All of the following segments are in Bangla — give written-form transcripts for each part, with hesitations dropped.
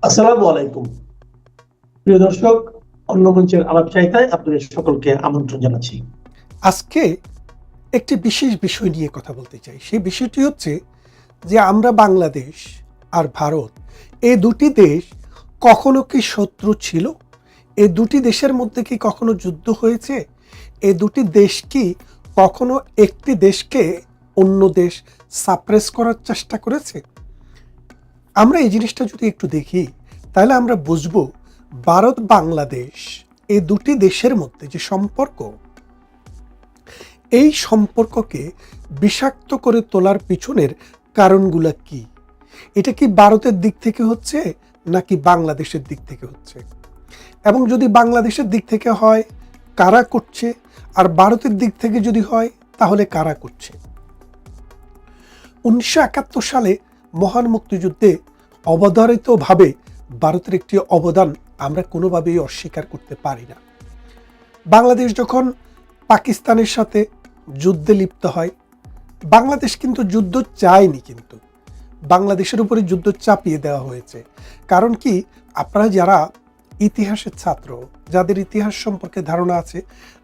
আসসালামু আলাইকুম। প্রিয় দর্শক, অন্য মঞ্চের আলাপ চাইতায় আপনাদের সকলকে আমন্ত্রণ জানাচ্ছি। আজকে একটি বিশেষ বিষয় নিয়ে কথা বলতে চাই। সেই বিষয়টি হচ্ছে যে আমরা বাংলাদেশ আর ভারত এই দুটি দেশ কখনো কি শত্রু ছিল? এই দুটি দেশের মধ্যে কি কখনো যুদ্ধ হয়েছে? এই দুটি দেশ কি কখনো একটি দেশকে অন্য দেশ সাপ্রেস করার চেষ্টা করেছে? আমরা এই জিনিসটা যদি একটু দেখি তাহলে আমরা বুঝবো ভারত বাংলাদেশ এই দুটি দেশের মধ্যে যে সম্পর্ক, এই সম্পর্ককে বিষাক্ত করে তোলার পিছনের কারণগুলো কি? এটা কি ভারতের দিক থেকে হচ্ছে নাকি বাংলাদেশের দিক থেকে হচ্ছে? এবং যদি বাংলাদেশের দিক থেকে হয়, কারা করছে? আর ভারতের দিক থেকে যদি হয়, তাহলে কারা করছে? 1971 সালে মহান মুক্তিযুদ্ধে অবধারিতভাবে ভারতের একটি অবদান আমরা কোনোভাবেই অস্বীকার করতে পারি না। বাংলাদেশ যখন পাকিস্তানের সাথে যুদ্ধে লিপ্ত হয়, বাংলাদেশ কিন্তু যুদ্ধ চায়নি, কিন্তু বাংলাদেশের উপরে যুদ্ধ চাপিয়ে দেওয়া হয়েছে। কারণ কি, আপনারা যারা ইতিহাসের ছাত্র, যাদের ইতিহাস সম্পর্কে ধারণা আছে,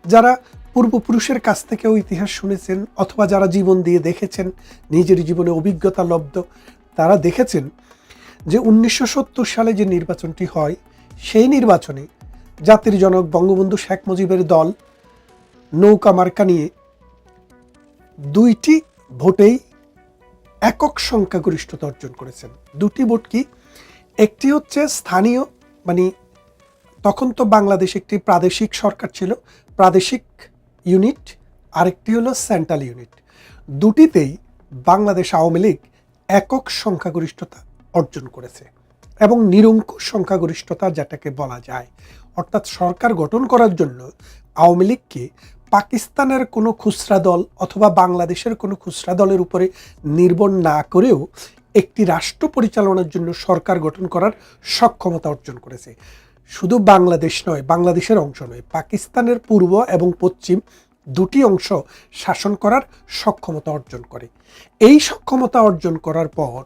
যারা পূর্বপুরুষের কাছ থেকেও ইতিহাস শুনেছেন অথবা যারা জীবন দিয়ে দেখেছেন, নিজের জীবনে অভিজ্ঞতা লব্ধ, তারা দেখেছেন যে 1970 সালে যে নির্বাচনটি হয়, সেই নির্বাচনে জাতির জনক বঙ্গবন্ধু শেখ মুজিবের দল নৌকা মার্কা নিয়ে দুইটি ভোটেই একক সংখ্যাগরিষ্ঠতা অর্জন করেছেন। দুটি ভোট কি? একটি হচ্ছে স্থানীয়, মানে তখন তো বাংলাদেশ একটি প্রাদেশিক সরকার ছিল, প্রাদেশিক ইউনিট, আরেকটি হলো সেন্ট্রাল ইউনিট। দুটিতেই বাংলাদেশ আওয়ামী লীগ একক সংখ্যাগরিষ্ঠতা অর্জন করেছে এবং নিরঙ্কুশ সংখ্যাগরিষ্ঠতা যেটাকে বলা যায়। অর্থাৎ সরকার গঠন করার জন্য আওয়ামী লীগকে পাকিস্তানের কোনো খুচরা দল অথবা বাংলাদেশের কোনো খুচরা দলের উপরে নির্ভর না করেও একটি রাষ্ট্র পরিচালনার জন্য সরকার গঠন করার সক্ষমতা অর্জন করেছে। শুধু বাংলাদেশ নয়, বাংলাদেশের অংশ নয়, পাকিস্তানের পূর্ব এবং পশ্চিম দুটি অংশ শাসন করার সক্ষমতা অর্জন করে। এই সক্ষমতা অর্জন করার পর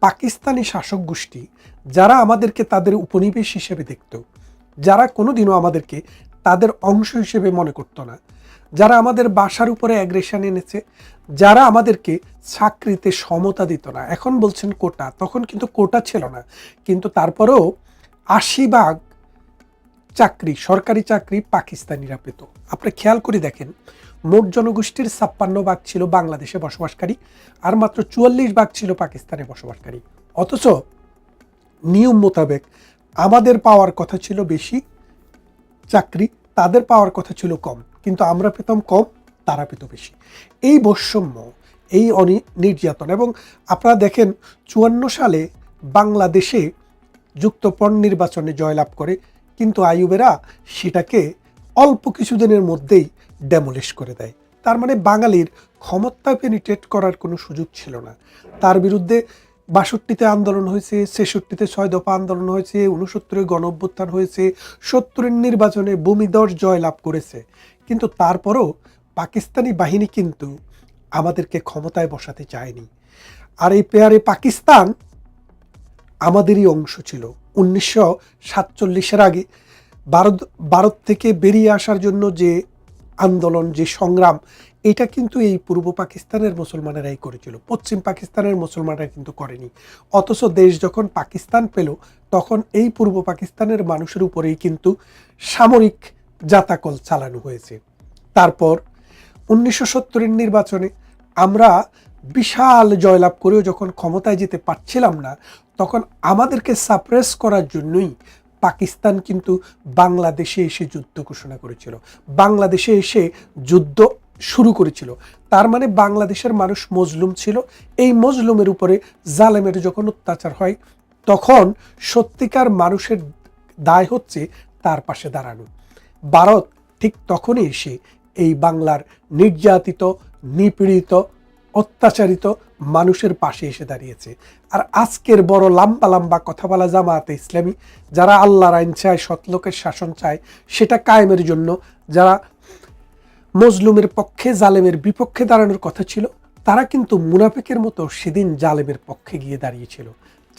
পাকিস্তানি শাসক গোষ্ঠী, যারা আমাদেরকে তাদের উপনিবেশ হিসেবে দেখত, যারা কোনোদিনও আমাদেরকে তাদের অংশ হিসেবে মনে করতো না, যারা আমাদের বাসার উপরে অ্যাগ্রেশন এনেছে, যারা আমাদেরকে চাকরিতে সমতা দিত না, এখন বলছেন কোটা, তখন কিন্তু কোটা ছিল না, কিন্তু তারপরেও 80% চাকরি, সরকারি চাকরি পাকিস্তানিরা পেত। আপনি খেয়াল করে দেখেন, মোট জনগোষ্ঠীর 56% ছিল বাংলাদেশে বসবাসকারী, আর মাত্র 44% ছিল পাকিস্তানে বসবাসকারী। অথচ নিয়ম মোতাবেক আমাদের পাওয়ার কথা ছিল বেশি চাকরি, তাদের পাওয়ার কথা ছিল কম, কিন্তু আমরা পেতাম কম, তারা পেত বেশি। এই বৈষম্য, এই নির্যাতন, এবং আপনারা দেখেন 54 সালে বাংলাদেশে যুক্তফ্রন্ট নির্বাচনে জয়লাভ করে, কিন্তু আইয়ুবেরা সেটাকে অল্প কিছুদিনের মধ্যেই ডেমোলিশ করে দেয়। তার মানে বাঙালির ক্ষমতায় পেনিট্রেট করার কোনো সুযোগ ছিল না। তার বিরুদ্ধে 62-তে আন্দোলন হয়েছে, 66-তে 6 দফা আন্দোলন হয়েছে, 69-এ গণ অভ্যুত্থান হয়েছে, 70-এর নির্বাচনে ভূমিধস জয়লাভ করেছে, কিন্তু তারপরও পাকিস্তানি বাহিনী কিন্তু আমাদেরকে ক্ষমতায় বসাতে চায়নি। আর এই পেয়ারে পাকিস্তান আমাদেরই অংশ ছিল। 1947-এর আগে ভারত থেকে বেরিয়ে আসার জন্য যে আন্দোলন, যে সংগ্রাম, এটা কিন্তু এই পূর্ব পাকিস্তানের মুসলমানেরাই করেছিল, পশ্চিম পাকিস্তানের মুসলমানরা কিন্তু করেনি। অথচ দেশ যখন পাকিস্তান পেল, তখন এই পূর্ব পাকিস্তানের মানুষের উপরেই কিন্তু সামরিক জাতাকল চালানো হয়েছে। তারপর 1970-এর নির্বাচনে আমরা বিশাল জয়লাভ করেও যখন ক্ষমতায় যেতে পারছিলাম না, তখন আমাদেরকে সাপ্রেস করার জন্যই পাকিস্তান কিন্তু বাংলাদেশে এসে যুদ্ধ ঘোষণা করেছিল, বাংলাদেশে এসে যুদ্ধ শুরু করেছিল। তার মানে বাংলাদেশের মানুষ মজলুম ছিল। এই মজলুমের উপরে জালেমের যখন অত্যাচার হয়, তখন সত্যিকার মানুষের দায় হচ্ছে তার পাশে দাঁড়ানো। ভারত ঠিক তখনই এসে এই বাংলার নির্যাতিত, নিপীড়িত, অত্যাচারিত মানুষের পাশে এসে দাঁড়িয়েছে। আর আজকের বড় লম্বা লম্বা কথা বলা জামায়াতে ইসলামী, যারা আল্লাহর আইন চায়, সৎলোকের শাসন চায়, সেটা কায়েমের জন্য, যারা মজলুমের পক্ষে, জালেমের বিপক্ষে দাঁড়ানোর কথা ছিল, তারা কিন্তু মুনাফিকের মতো সেদিন জালেমের পক্ষে গিয়ে দাঁড়িয়েছিল।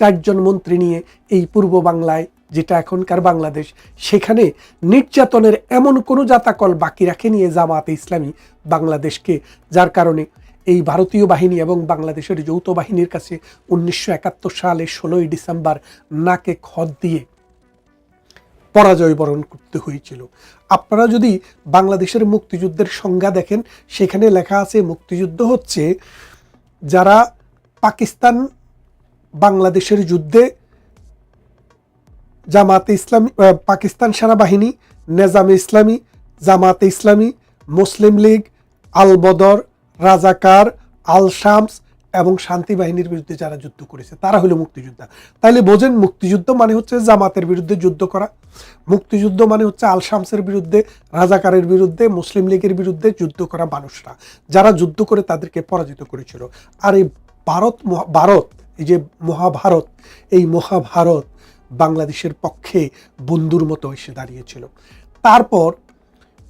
4জন মন্ত্রী নিয়ে এই পূর্ব বাংলায়, যেটা এখনকার বাংলাদেশ, সেখানে নির্যাতনের এমন কোনো জাতাকল বাকি রাখেনি জামাতে ইসলামী বাংলাদেশকে, যার কারণে এই ভারতীয় বাহিনী এবং বাংলাদেশের যৌথ বাহিনীর কাছে 1971 সালে 16ই ডিসেম্বর নাকে খত দিয়ে পরাজয় বরণ করতে হয়েছিল। আপনারা যদি বাংলাদেশের মুক্তিযুদ্ধের সংজ্ঞা দেখেন, সেখানে লেখা আছে মুক্তিযুদ্ধ হচ্ছে যারা পাকিস্তান বাংলাদেশের যুদ্ধে জামাতে ইসলামী, পাকিস্তান সেনাবাহিনী, নেজামে ইসলামী, জামাতে ইসলামী, মুসলিম লীগ, আল বদর, রাজাকার, আল শামস এবং শান্তি বাহিনীর বিরুদ্ধে যারা যুদ্ধ করেছে তারা হলো মুক্তিযোদ্ধা। তাইলে বোঝেন, মুক্তিযুদ্ধ মানে হচ্ছে জামাতের বিরুদ্ধে যুদ্ধ করা, মুক্তিযুদ্ধ মানে হচ্ছে আল শামসের বিরুদ্ধে, রাজাকারের বিরুদ্ধে, মুসলিম লীগের বিরুদ্ধে যুদ্ধ করা মানুষরা, যারা যুদ্ধ করে তাদেরকে পরাজিত করেছিল। আর এই ভারত, এই যে মহাভারত, এই মহাভারত বাংলাদেশের পক্ষে বন্ধুর মতো এসে দাঁড়িয়েছিল। তারপর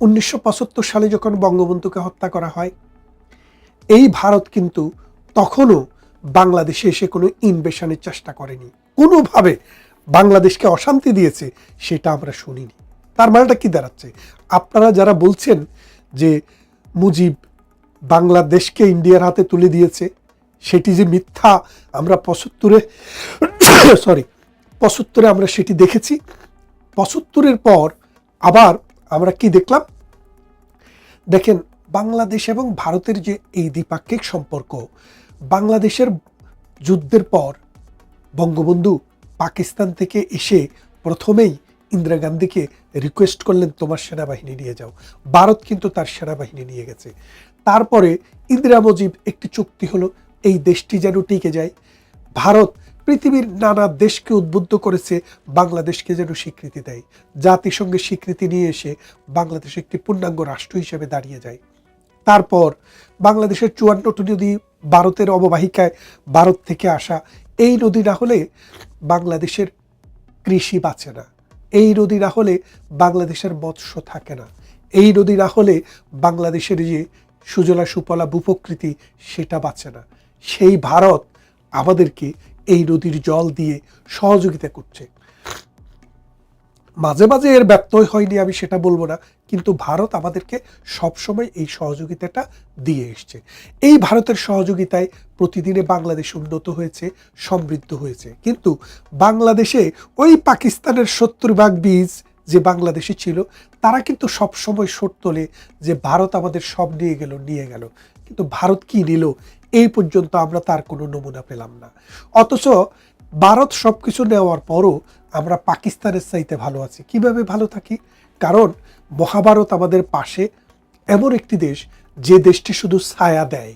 1975 সালে যখন বঙ্গবন্ধুকে হত্যা করা হয়, এই ভারত কিন্তু তখনও বাংলাদেশে এসে কোনো ইনভেশনের চেষ্টা করেনি, কোনোভাবে বাংলাদেশকে অশান্তি দিয়েছে সেটা আমরা শুনিনি। তার মানেটা কি দাঁড়াচ্ছে? আপনারা যারা বলছেন যে মুজিব বাংলাদেশকে ইন্ডিয়ার হাতে তুলে দিয়েছে, সেটি যে মিথ্যা, আমরা 75 আমরা সেটি দেখেছি। 75-এর পর আবার আমরা কি দেখলাম? দেখেন, বাংলাদেশ এবং ভারতের যে এই দ্বিপাক্ষিক সম্পর্ক, বাংলাদেশের যুদ্ধের পর বঙ্গবন্ধু পাকিস্তান থেকে এসে প্রথমেই ইন্দিরা গান্ধীকে রিকোয়েস্ট করলেন তোমার সেনাবাহিনী নিয়ে যাও। ভারত কিন্তু তার সেনাবাহিনী নিয়ে গেছে। তারপরে ইন্দিরা মুজিব একটি চুক্তি হলো, এই দেশটি যেন টিকে যায়। ভারত পৃথিবীর নানা দেশকে উদ্বুদ্ধ করেছে বাংলাদেশকে যেন স্বীকৃতি দেয়। জাতিসংঘের স্বীকৃতি নিয়ে এসে বাংলাদেশ একটি পূর্ণাঙ্গ রাষ্ট্র হিসেবে দাঁড়িয়ে যায়। তারপর বাংলাদেশের 54টি নদী ভারতের অববাহিকায়, ভারত থেকে আসা। এই নদী না হলে বাংলাদেশের কৃষি বাঁচে না, এই নদী না হলে বাংলাদেশের মৎস্য থাকে না, এই নদী না হলে বাংলাদেশের যে সুজলা সুফলা ভূপ্রকৃতি সেটা বাঁচে না। সেই ভারত আমাদেরকে এই নদীর জল দিয়ে সহযোগিতা করছে। মাঝে মাঝে এর ব্যত্যয় হয়নি, আমি সেটা বলবো না, কিন্তু ভারত আমাদেরকে সবসময় এই সহযোগিতাটা দিয়ে এসছে। এই ভারতের সহযোগিতায় প্রতিদিনে বাংলাদেশ উন্নত হয়েছে, সমৃদ্ধ হয়েছে। কিন্তু বাংলাদেশে ওই পাকিস্তানের 70 ভাগ বীজ যে বাংলাদেশে ছিল, তারা কিন্তু সবসময় শোধ তোলে যে ভারত আমাদের সব নিয়ে গেল। কিন্তু ভারত কি নিল এই পর্যন্ত আমরা তার কোনো নমুনা পেলাম না। অথচ ভারত সব কিছু নেওয়ার পরও আমরা পাকিস্তানের চাইতে ভালো আছি। কিভাবে ভালো থাকি? কারণ মহাভারত আমাদের পাশে এমন একটি দেশ, যে দেশটি শুধু ছায়া দেয়,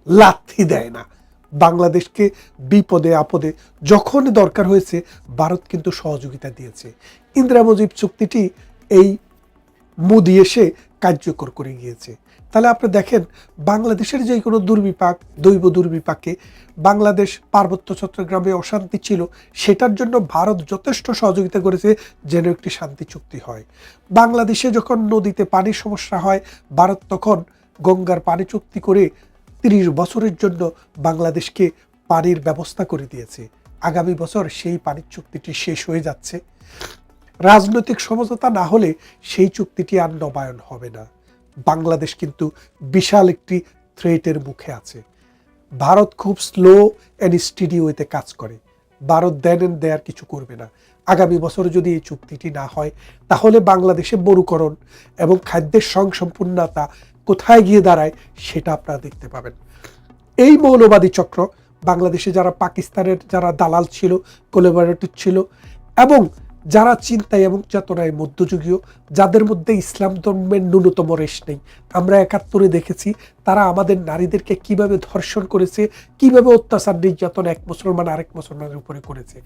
লাথি দেয় না। বাংলাদেশকে বিপদে আপদে যখন দরকার হয়েছে ভারত কিন্তু সহযোগিতা দিয়েছে। ইন্দিরা মুজিব চুক্তিটি এই মোদি এসে কার্যকর করে গিয়েছে। তাহলে আপনি দেখেন, বাংলাদেশের যে কোনো দুর্বিপাক, দৈব দুর্বিপাকে, বাংলাদেশ পার্বত্য চট্টগ্রামে অশান্তি ছিল, সেটার জন্য ভারত যথেষ্ট সহযোগিতা করেছে যেন একটি শান্তি চুক্তি হয়। বাংলাদেশে যখন নদীতে পানির সমস্যা হয়, ভারত তখন গঙ্গার পানি চুক্তি করে 30 বছরের জন্য বাংলাদেশকে পানির ব্যবস্থা করে দিয়েছে। আগামী বছর সেই পানির চুক্তিটি শেষ হয়ে যাচ্ছে। রাজনৈতিক সমঝোতা না হলে সেই চুক্তিটি আর নবায়ন হবে না। বাংলাদেশ কিন্তু বিশাল একটি থ্রেটের মুখে আছে। ভারত খুব স্লো অ্যান্ড স্টেডি ওয়েতে কাজ করে। ভারত দেন এন্ড দেয়ার কিছু করবে না। আগামী বছর যদি এই চুক্তিটি না হয়, তাহলে বাংলাদেশে মরুকরণ এবং খাদ্যের স্বয়ংসম্পূর্ণতা কোথায় গিয়ে দাঁড়ায় সেটা আপনারা দেখতে পাবেন। এই মৌলবাদী চক্র বাংলাদেশে যারা পাকিস্তানের যারা দালাল ছিল, কোলাবোরেটর ছিল, এবং যারা চিন্তায় এবং চেতনায় মধ্যযুগীয়, যাদের মধ্যে ইসলাম ধর্মের ন্যূনতম রেশ নেই। আমরা 71-এ দেখেছি তারা আমাদের নারীদেরকে কিভাবে ধর্ষণ করেছে, কিভাবে অত্যাচার নির্যাতন এক মুসলমান আরেক মুসলমানের উপরে করেছে।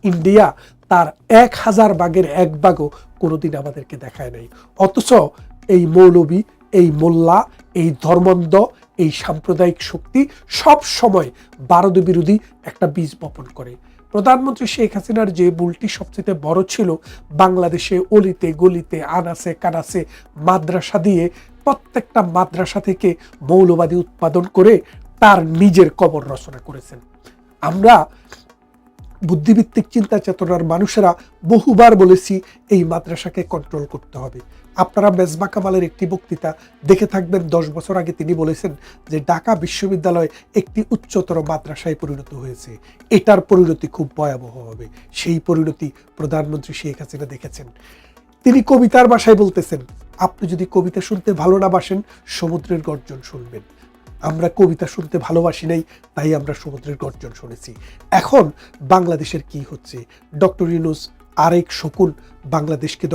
ইন্ডিয়া তার 1000 ভাগের 1 ভাগও কোনোদিন আমাদেরকে দেখায় নাই। অথচ এই মৌলবী, এই মোল্লা, এই ধর্মান্ধ, এই সাম্প্রদায়িক শক্তি সব সময় ভারত বিরোধী একটা বীজ বপন করে। প্রধানমন্ত্রী শেখ হাসিনার যে ভুলটি সবচেয়ে বড় ছিল, বাংলাদেশে অলিতে গলিতে আনাসে কানাসে মাদ্রাসা দিয়ে প্রত্যেকটা মাদ্রাসা থেকে মৌলবাদী উৎপাদন করে তার নিজের কবর রচনা করেছেন। আমরা বুদ্ধিভিত্তিক চিন্তা চেতনার মানুষেরা বহুবার বলেছি এই মাদ্রাসাকে কন্ট্রোল করতে হবে। আপনারা মেজবা কামালের একটি বক্তৃতা দেখে থাকবেন, 10 বছর আগে তিনি বলেছেন যে ঢাকা বিশ্ববিদ্যালয় একটি উচ্চতর মাদ্রাসায় পরিণত হয়েছে, এটার পরিণতি খুব ভয়াবহ হবে। সেই পরিণতি প্রধানমন্ত্রী শেখ হাসিনা দেখেছেন। তিনি কবিতার ভাষায় বলতেছেন, আপনি যদি কবিতা শুনতে ভালো না বাসেন, সমুদ্রের গর্জন শুনবেন। আমরা কবিতা শুনতে ভালোবাসি নাই, তাই আমরা সমুদ্রের গর্জন শুনেছি। এখন বাংলাদেশের কি হচ্ছে? ডক্টর ইউনূস আরেক শকুন বাংলাদেশকে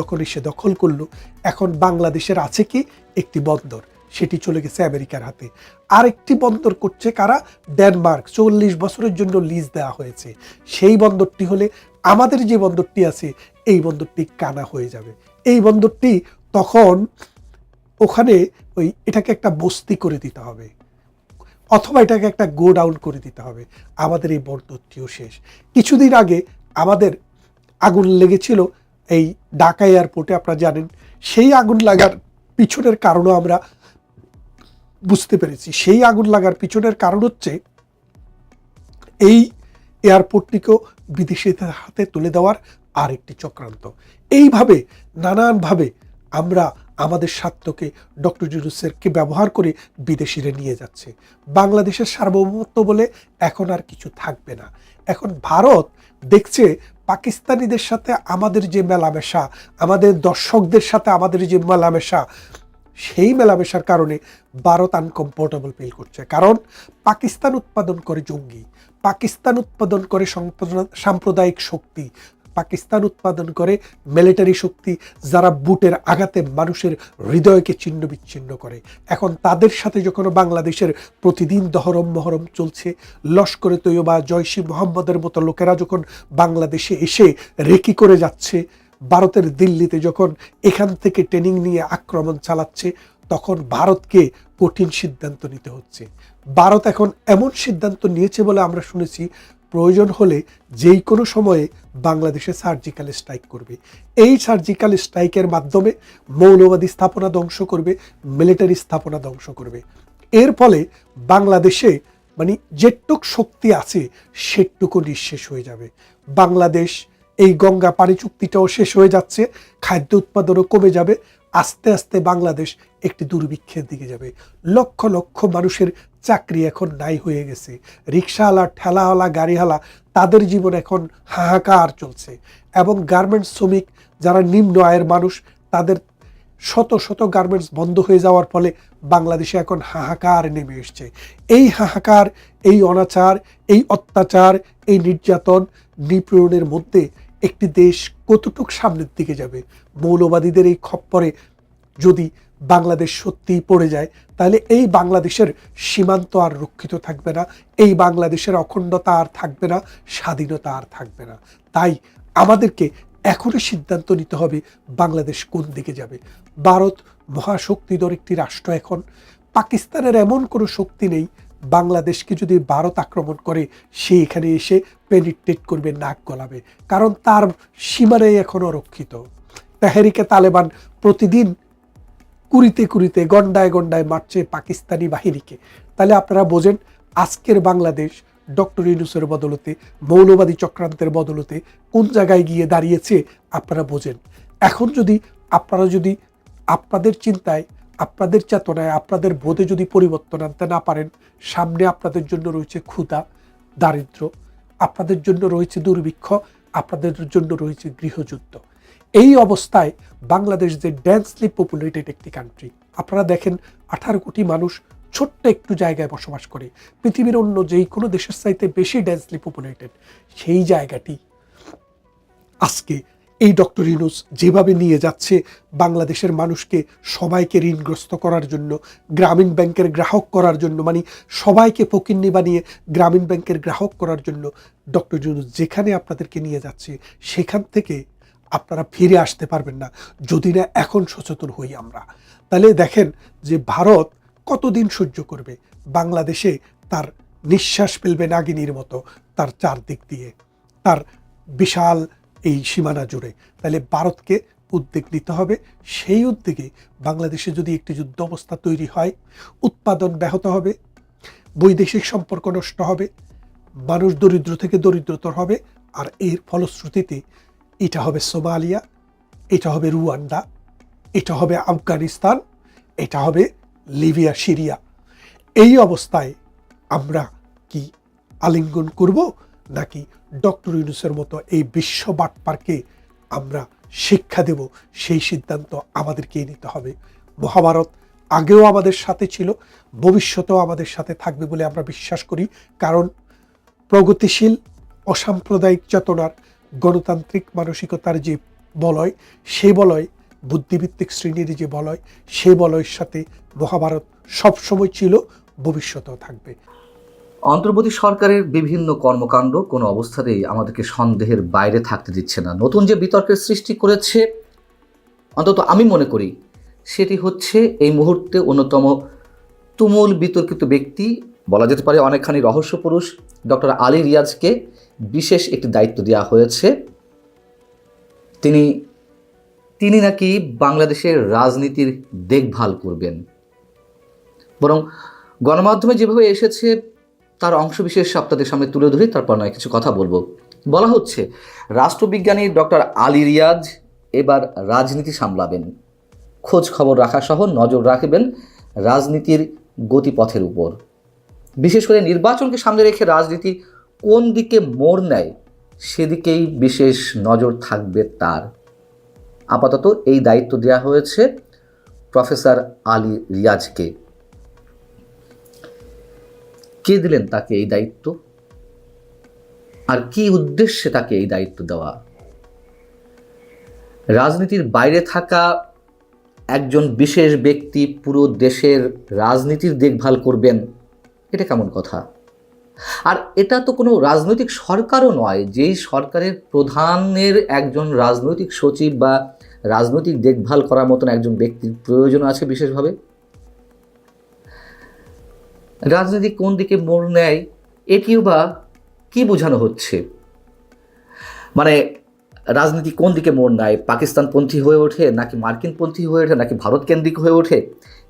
দখল করলো। এখন বাংলাদেশের আছে কি? একটি বন্দর, সেটি চলে গেছে আমেরিকার হাতে। আরেকটি বন্দর করছে কারা? ডেনমার্ক। 40 বছরের জন্য লিজ দেওয়া হয়েছে। সেই বন্দরটি হলে আমাদের যে বন্দরটি আছে, এই বন্দরটি কানা হয়ে যাবে। এই বন্দরটি তখন ওখানে এটাকে একটা বস্তি করে দিতে হবে, অথবা এটাকে একটা গো ডাউন করে দিতে হবে। আমাদের এই বন্দরটিও শেষ। কিছুদিন আগে আমাদের আগুন লেগেছিল এই ঢাকা এয়ারপোর্টে, আপনারা জানেন। সেই আগুন লাগার পিছনের কারণও আমরা বুঝতে পেরেছি। সেই আগুন লাগার পিছনের কারণ হচ্ছে এই এয়ারপোর্টটিকেও বিদেশিদের হাতে তুলে দেওয়ার আরেকটি চক্রান্ত। এইভাবে নানানভাবে আমরা আমাদের স্বার্থকে ডক্টর ইউনূসকে ব্যবহার করে বিদেশিরা নিয়ে যাচ্ছে। বাংলাদেশের সার্বভৌমত্ব বলে এখন আর কিছু থাকবে না। এখন ভারত দেখছে পাকিস্তানিদের সাথে আমাদের যে মেলামেশা, আমাদের দর্শকদের সাথে আমাদের যে মেলামেশা, সেই মেলামেশার কারণে ভারত আনকমফোর্টেবল ফিল করছে। কারণ পাকিস্তান উৎপাদন করে জঙ্গি, পাকিস্তান উৎপাদন করে সাম্প্রদায়িক শক্তি, পাকিস্তান উৎপাদন করে মিলিটারি শক্তি, যারা বুটের আঘাতে মানুষের হৃদয়কে ছিন্ন বিচ্ছিন্ন করে। এখন তাদের সাথে যখন বাংলাদেশের প্রতিদিন দহরম মহরম চলছে, লস্করে তৈয়বা, জয়শী মোহাম্মদের মতো লোকেরা যখন বাংলাদেশে এসে রেকি করে যাচ্ছে, ভারতের দিল্লিতে যখন এখান থেকে ট্রেনিং নিয়ে আক্রমণ চালাচ্ছে, তখন ভারতকে কঠিন সিদ্ধান্ত নিতে হচ্ছে। ভারত এখন এমন সিদ্ধান্ত নিয়েছে বলে আমরা শুনেছি, প্রয়োজন হলে যেই কোনো সময়ে বাংলাদেশে সার্জিক্যাল স্ট্রাইক করবে। এই সার্জিক্যাল স্ট্রাইকের মাধ্যমে মৌলবাদী স্থাপনা ধ্বংস করবে, মিলিটারি স্থাপনা ধ্বংস করবে। এর ফলে বাংলাদেশে যেটুক শক্তি আছে সেটুকু নিঃশেষ হয়ে যাবে। বাংলাদেশ এই গঙ্গা পানি চুক্তিটাও শেষ হয়ে যাচ্ছে, খাদ্য উৎপাদনও কমে যাবে। আস্তে আস্তে বাংলাদেশ একটি দুর্ভিক্ষের দিকে যাবে। লক্ষ লক্ষ মানুষের চাকরি এখন নাই হয়ে গেছে। রিক্সাওয়ালা, ঠেলাওয়ালা, গাড়িওয়ালা, তাদের জীবন এখন হাহাকার চলছে। এবং গার্মেন্টস শ্রমিক, যারা নিম্ন আয়ের মানুষ, তাদের শত শত গার্মেন্টস বন্ধ হয়ে যাওয়ার ফলে বাংলাদেশে এখন হাহাকার নেমে এসছে। এই হাহাকার, এই অনাচার, এই অত্যাচার, এই নির্যাতন, নিপীড়নের মধ্যে একটি দেশ কতটুক সামনের দিকে যাবে? মৌলবাদীদের এই খপ্পরে যদি বাংলাদেশ সত্যিই পড়ে যায়, তাহলে এই বাংলাদেশের সীমান্ত আর রক্ষিত থাকবে না, এই বাংলাদেশের অখণ্ডতা আর থাকবে না, স্বাধীনতা আর থাকবে না। তাই আমাদেরকে এখনই সিদ্ধান্ত নিতে হবে বাংলাদেশ কোন দিকে যাবে। ভারত মহাশক্তিধর একটি রাষ্ট্র। এখন পাকিস্তানের এমন কোনো শক্তি নেই, বাংলাদেশকে যদি ভারত আক্রমণ করে সে এখানে এসে পেনিট্রেট করবে, নাক গলাবে, কারণ তার সীমানায় এখনও রক্ষিত। তেহরিকে তালেবান প্রতিদিন কুড়িতে কুড়িতে, গন্ডায় গন্ডায় মারছে পাকিস্তানি বাহিনীকে। তাহলে আপনারা বোঝেন আজকের বাংলাদেশ ডক্টর ইউনূসের বদলতে, মৌলবাদী চক্রান্তের বদলতে কোন জায়গায় গিয়ে দাঁড়িয়েছে আপনারা বোঝেন। এখন আপনারা যদি আপনাদের চিন্তায়, আপনাদের চেতনায়, আপনাদের বোধে যদি পরিবর্তন আনতে না পারেন, সামনে আপনাদের জন্য রয়েছে ক্ষুধা, দারিদ্র, আপনাদের জন্য রয়েছে দুর্ভিক্ষ, আপনাদের জন্য রয়েছে গৃহযুদ্ধ। এই অবস্থায় বাংলাদেশ যে ডেন্সলি পপুলেটেড একটি কান্ট্রি, আপনারা দেখেন 18 কোটি মানুষ ছোট্ট একটু জায়গায় বসবাস করে, পৃথিবীর অন্য যেই কোনো দেশের চাইতে বেশি ডেন্সলি পপুলেটেড। সেই জায়গাটি আজকে এই ডক্টর ইউনূস যেভাবে নিয়ে যাচ্ছে বাংলাদেশের মানুষকে, সবাইকে ঋণগ্রস্ত করার জন্য, গ্রামীণ ব্যাংকের গ্রাহক করার জন্য, সবাইকে ফকিন্নি বানিয়ে গ্রামীণ ব্যাংকের গ্রাহক করার জন্য ডক্টর ইউনূস যেখানে আপনাদেরকে নিয়ে যাচ্ছে, সেখান থেকে আপনারা ফিরে আসতে পারবেন না যদি না এখন সচেতন হই আমরা। তাহলে দেখেন যে ভারত কতদিন সহ্য করবে? বাংলাদেশে তার নিঃশ্বাস ফেলবে নাগিনীর মতো তার চারদিক দিয়ে, তার বিশাল এই সীমানা জুড়ে। তাহলে ভারতকে উদ্যোগ নিতে হবে। সেই উদ্যোগে বাংলাদেশে যদি একটি যুদ্ধ অবস্থা তৈরি হয়, উৎপাদন ব্যাহত হবে, বৈদেশিক সম্পর্ক নষ্ট হবে, মানুষ দরিদ্র থেকে দরিদ্রতর হবে, আর এর ফলশ্রুতিতে এটা হবে সোমালিয়া, এটা হবে রুয়ান্ডা, এটা হবে আফগানিস্তান, এটা হবে লিবিয়া, সিরিয়া। এই অবস্থায় আমরা কি আলিঙ্গন করব, নাকি ডক্টর ইউনূসের মতো এই বিশ্ব বাটপারকে আমরা শিক্ষা দেব? সেই সিদ্ধান্ত আমাদেরকেই নিতে হবে। মহাভারত আগেও আমাদের সাথে ছিল, ভবিষ্যতেও আমাদের সাথে থাকবে বলে আমরা বিশ্বাস করি। কারণ প্রগতিশীল অসাম্প্রদায়িক চেতনার গণতান্ত্রিক মানসিকতার যে বলয়, সেই বলয়, বুদ্ধিভিত্তিক শ্রেণীর যে বলয়, সেই বলয়ের সাথে মহাভারত সবসময় ছিল, ভবিষ্যতেও থাকবে। অন্তর্বর্তী সরকারের বিভিন্ন কর্মকাণ্ড কোনো অবস্থাতেই আমাদেরকে সন্দেহের বাইরে থাকতে দিচ্ছে না। নতুন যে বিতর্কের সৃষ্টি করেছে, অন্তত আমি মনে করি সেটি হচ্ছে এই মুহূর্তে অন্যতম তুমুল বিতর্কিত ব্যক্তি, বলা যেতে পারে অনেকখানি রহস্য পুরুষ, ডক্টর আলী রিয়াজকে বিশেষ একটি দায়িত্ব দেওয়া হয়েছে। তিনি নাকি বাংলাদেশের রাজনীতির দেখভাল করবেন। বরং গণমাধ্যমে যেভাবে এসেছে তার অংশবিশেষ আপনাদের সামনে তুলে ধরি, তারপর নয় কিছু কথা বলবো। বলা হচ্ছে রাষ্ট্রবিজ্ঞানী ডক্টর আলী রিয়াজ এবার রাজনীতি সামলাবেন, খোঁজ খবর রাখা সহ নজর রাখবেন রাজনীতির গতিপথের উপর। বিশেষ করে নির্বাচনকে সামনে রেখে রাজনীতি কোন দিকে মোড় নেয় সেদিকেই বিশেষ নজর থাকবে তার। আপাতত এই দায়িত্ব দেওয়া হয়েছে প্রফেসর আলী রিয়াজকে। কে দিলেন তাকে এই দায়িত্ব, আর কি উদ্দেশ্যে তাকে এই দায়িত্ব দেওয়া? রাজনীতির বাইরে থাকা একজন বিশেষ ব্যক্তি পুরো দেশের রাজনীতির দেখভাল করবেন, এটা কেমন কথা? আর এটা তো কোনো রাজনৈতিক সরকারও নয়, যেই সরকারের প্রধানের একজন রাজনৈতিক সচিব বা রাজনৈতিক দেখভাল করার মতন একজন ব্যক্তির প্রয়োজন আছে বিশেষভাবে। রাজনীতি কোন দিকে মোড় নেয় এটিও বা কি বোঝানো হচ্ছে? মানে রাজনীতি কোন দিকে মোড় নেয়, পাকিস্তানপন্থী হয়ে ওঠে নাকি মার্কিনপন্থী হয়ে ওঠে নাকি ভারত কেন্দ্রিক হয়ে ওঠে,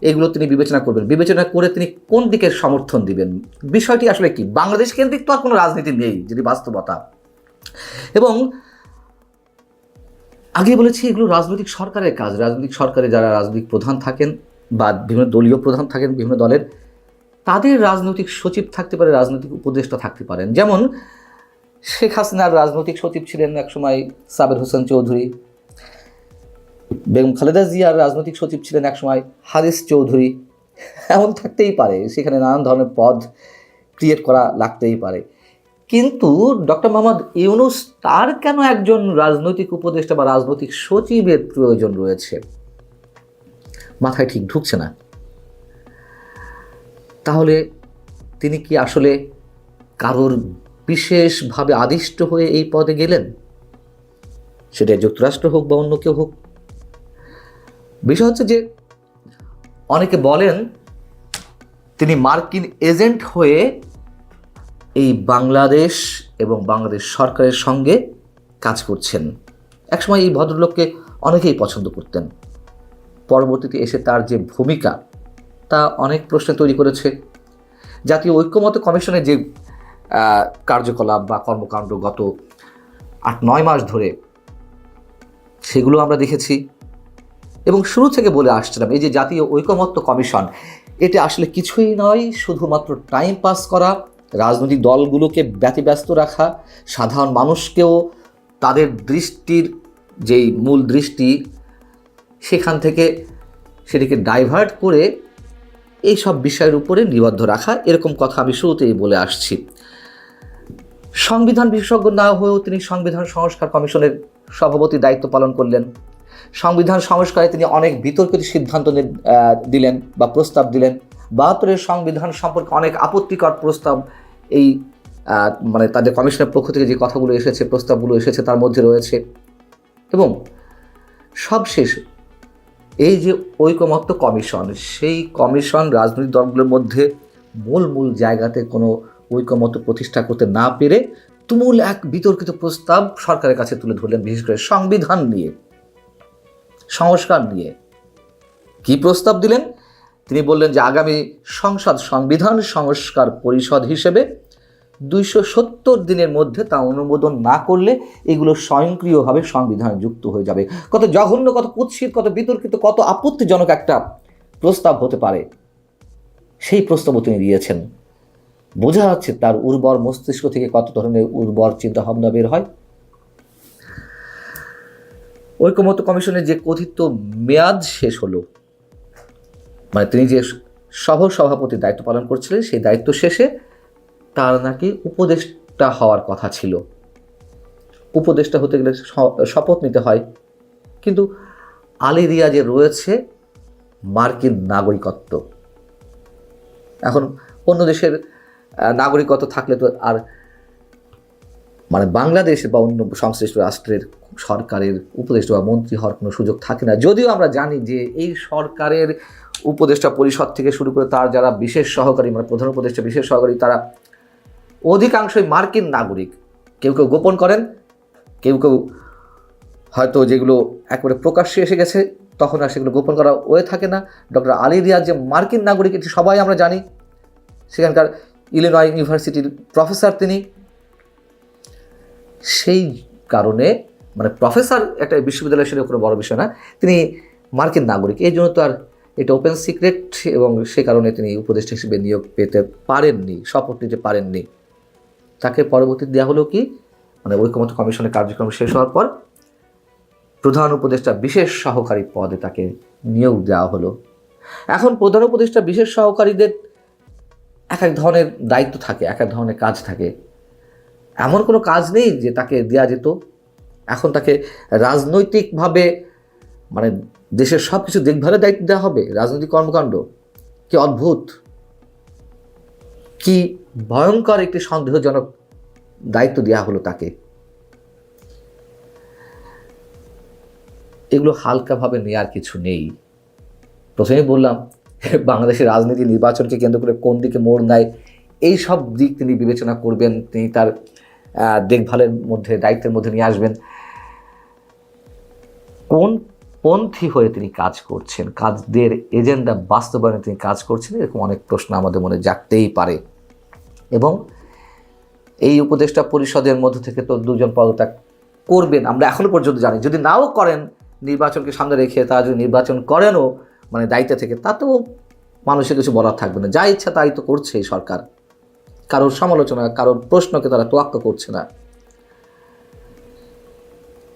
এগুলো তিনি বিবেচনা করবেন। বিবেচনা করে তিনি কোন দিকের সমর্থন দিবেন, বিষয়টি আসলে কি? বাংলাদেশ কেন্দ্রিক তো আর কোনো রাজনীতি নেই যদি বাস্তবতা। এবং আগে বলেছি এগুলো রাজনৈতিক সরকারের কাজ। রাজনৈতিক সরকারে যারা রাজনৈতিক প্রধান থাকেন বা বিভিন্ন দলীয় প্রধান থাকেন বিভিন্ন দলের, তাদের রাজনৈতিক সচিব থাকতে পারে, রাজনৈতিক উপদেষ্টা থাকতে পারেন। যেমন শেখ হাসিনার রাজনৈতিক সচিব ছিলেন একসময় সাবের হোসেন চৌধুরী, বেগম খালেদা জিয়ার রাজনৈতিক সচিব ছিলেন একসময় হারিস চৌধুরী। এমন থাকতেই পারে, সেখানে নানান ধরনের পদ ক্রিয়েট করা লাগতেই পারে। কিন্তু ডক্টর মোহাম্মদ ইউনূস, তার কেন একজন রাজনৈতিক উপদেষ্টা বা রাজনৈতিক সচিবের প্রয়োজন রয়েছে? মাথায় ঠিক ঢুকছে না। তাহলে তিনি কি আসলে কারোর বিশেষভাবে আদিষ্ট হয়ে এই পদে গেলেন? সেটা যুক্তরাষ্ট্র হোক বা অন্য কেউ হোক। বিষয় হচ্ছে যে অনেকে বলেন তিনি মার্কিন এজেন্ট হয়ে এই বাংলাদেশ এবং বাংলাদেশ সরকারের সঙ্গে কাজ করছেন। একসময় এই ভদ্রলোককে অনেকেই পছন্দ করতেন। পরবর্তীতে এসে তার যে ভূমিকা তা অনেক প্রশ্ন তৈরি করেছে। জাতীয় ঐক্যমত্য কমিশনের যে কার্যকলাপ বা কর্মকাণ্ড গত 8-9 মাস ধরে, সেগুলো আমরা দেখেছি। এবং শুরু থেকে বলে আসছিলাম এই যে জাতীয় ঐকমত্য কমিশন, এটা আসলে কিছুই নয়, শুধুমাত্র টাইম পাস করা, রাজনৈতিক দলগুলোকে ব্যতিব্যস্ত রাখা, সাধারণ মানুষকেও তাদের দৃষ্টির যেই মূল দৃষ্টি সেখান থেকে সেটিকে ডাইভার্ট করে এই সব বিষয়ের উপরে নিবদ্ধ রাখা, এরকম কথা আমি শুরুতেই বলে আসছি। সংবিধান বিশেষজ্ঞ না হয়েও তিনি সংবিধান সংস্কার কমিশনের সভাপতির দায়িত্ব পালন করলেন। সংবিধান সংস্কারে তিনি অনেক বিতর্কিত সিদ্ধান্ত দিলেন বা প্রস্তাব দিলেন। 72-এর সংবিধান সম্পর্কে অনেক আপত্তিকর প্রস্তাব এই মানে তাদের কমিশনের পক্ষ থেকে যে কথাগুলো এসেছে, প্রস্তাবগুলো এসেছে, তার মধ্যে রয়েছে। এবং সবশেষ এই যে ঐকমত্য কমিশন, সেই কমিশন রাজনৈতিক দলগুলোর মধ্যে মূল জায়গাতে কোনো ঐকমত্য প্রতিষ্ঠা করতে না পেরে তুমুল এক বিতর্কিত প্রস্তাব সরকারের কাছে তুলে ধরলেন, বিশেষ করে সংবিধান নিয়ে, সংস্কার নিয়ে। কি প্রস্তাব দিলেন? তিনি বললেন যে আগামী সংসদ সংবিধান সংস্কার পরিষদ হিসেবে 270 দিনের মধ্যে তা অনুমোদন না করলে এগুলো স্বয়ংক্রিয়ভাবে সংবিধানে যুক্ত হয়ে যাবে। কত জঘন্য, কত কুৎসিত, কত বিতর্কিত, কত আপত্তিজনক একটা প্রস্তাব হতে পারে, সেই প্রস্তাবও তিনি দিয়েছেন। বোঝা যাচ্ছে তার উর্বর মস্তিষ্ক থেকে কত ধরনের উর্বর চিন্তা ভাবনা বের হয়। ঐকমত্য কমিশনের যে কথিত মেয়াদ শেষ হলো, মানে তিনি যে সভাপতির দায়িত্ব পালন করছিলেন, সেই দায়িত্ব শেষে তার নাকি উপদেষ্টা হওয়ার কথা ছিল। উপদেষ্টা হতে গেলে শপথ নিতে হয়, কিন্তু আলী রিয়াজে রয়েছে মার্কিন নাগরিকত্ব। এখন অন্য দেশের নাগরিকত্ব থাকলে তো আর মানে বাংলাদেশ বা অন্য সংশ্লিষ্ট রাষ্ট্রের সরকারের উপদেষ্টা বা মন্ত্রী হওয়ার কোনো সুযোগ থাকে না। যদিও আমরা জানি যে এই সরকারের উপদেষ্টা পরিষদ থেকে শুরু করে তার যারা বিশেষ সহকারী, মানে প্রধান উপদেষ্টা বিশেষ সহকারী, তারা অধিকাংশই মার্কিন নাগরিক। কেউ কেউ গোপন করেন, কেউ কেউ হয়তো যেগুলো একেবারে প্রকাশ্যে এসে গেছে তখন আর সেগুলো গোপন করা হয়ে থাকে না। ডক্টর আলী রিয়াজ যে মার্কিন নাগরিক এটি সবাই আমরা জানি। সেখানকার ইলিনয় ইউনিভার্সিটির প্রফেসর তিনি। সেই কারণে মানে প্রফেসর একটা বিশ্ববিদ্যালয়ের সেটা কোনো বড় বিষয় না, তিনি মার্কিন নাগরিক। এই জন্য তো আর এটা ওপেন সিক্রেট, এবং সে কারণে তিনি উপদেষ্টা হিসেবে নিয়োগ পেতে পারেননি, শপথ নিতে পারেননি। তাকে পরবর্তীতে দেওয়া হলো কি, মানে ঐকমত্য কমিশনের কার্যক্রম শেষ হওয়ার পর প্রধান উপদেষ্টা বিশেষ সহকারী পদে তাকে নিয়োগ দেওয়া হলো। এখন প্রধান উপদেষ্টা বিশেষ সহকারীদের এক এক ধরনের দায়িত্ব থাকে, এক এক ধরনের কাজ থাকে। এমন কোনো কাজ নেই যে তাকে দেওয়া যেত। এখন তাকে রাজনৈতিকভাবে মানে দেশের সব কিছু দেখভালের দায়িত্ব দেওয়া হবে, রাজনৈতিক কর্মকাণ্ড। কি অদ্ভুত, কি ভয়ঙ্কর একটি সন্দেহজনক দায়িত্ব দেওয়া হলো তাকে। এগুলো হালকাভাবে নেওয়ার কিছু নেই। প্রথমেই বললাম বাংলাদেশের রাজনীতি নির্বাচনকে কেন্দ্র করে কোন দিকে মোড় নেয়, এই সব দিক তিনি বিবেচনা করবেন, তিনি তার দেখভালের মধ্যে, দায়িত্বের মধ্যে নিয়ে আসবেন। কোন পন্থী হয়ে তিনি কাজ করছেন, কাজদের এজেন্ডা বাস্তবায়নে তিনি কাজ করছেন, এরকম অনেক প্রশ্ন আমাদের মনে জাগতেই পারে। এবং এই উপদেষ্টা পরিষদের মধ্য থেকে তো দুজন পদত্যাগ করবেন আমরা এখনো পর্যন্ত জানি। যদি নাও করেন, নির্বাচনকে সামনে রেখে তারা যদি নির্বাচন করেনও মানে দায়িত্ব থেকে, তাতেও মানুষের কিছু বলার থাকবে না। যা ইচ্ছা তাই তো করছে এই সরকার। কারোর সমালোচনা, কারোর প্রশ্নকে তারা তোয়াক্কা করছে না।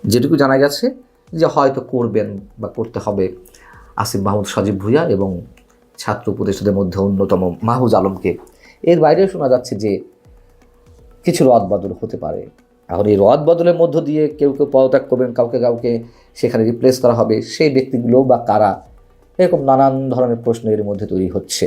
যেটুকু জানা গেছে যে হয়তো করবেন বা করতে হবে আসিফ মাহমুদ সজীব ভুঁইয়া এবং ছাত্র উপদেষ্টাদের মধ্যে অন্যতম মাহফুজ আলমকে। এর বাইরেও শোনা যাচ্ছে যে কিছু রদ বদল হতে পারে। এখন এই রদ বদলের মধ্য দিয়ে কেউ কেউ পদত্যাগ করবেন, কাউকে কাউকে সেখানে রিপ্লেস করা হবে, সেই ব্যক্তিগুলো বা কারা, এরকম নানান ধরনের প্রশ্ন এর মধ্যে তৈরি হচ্ছে।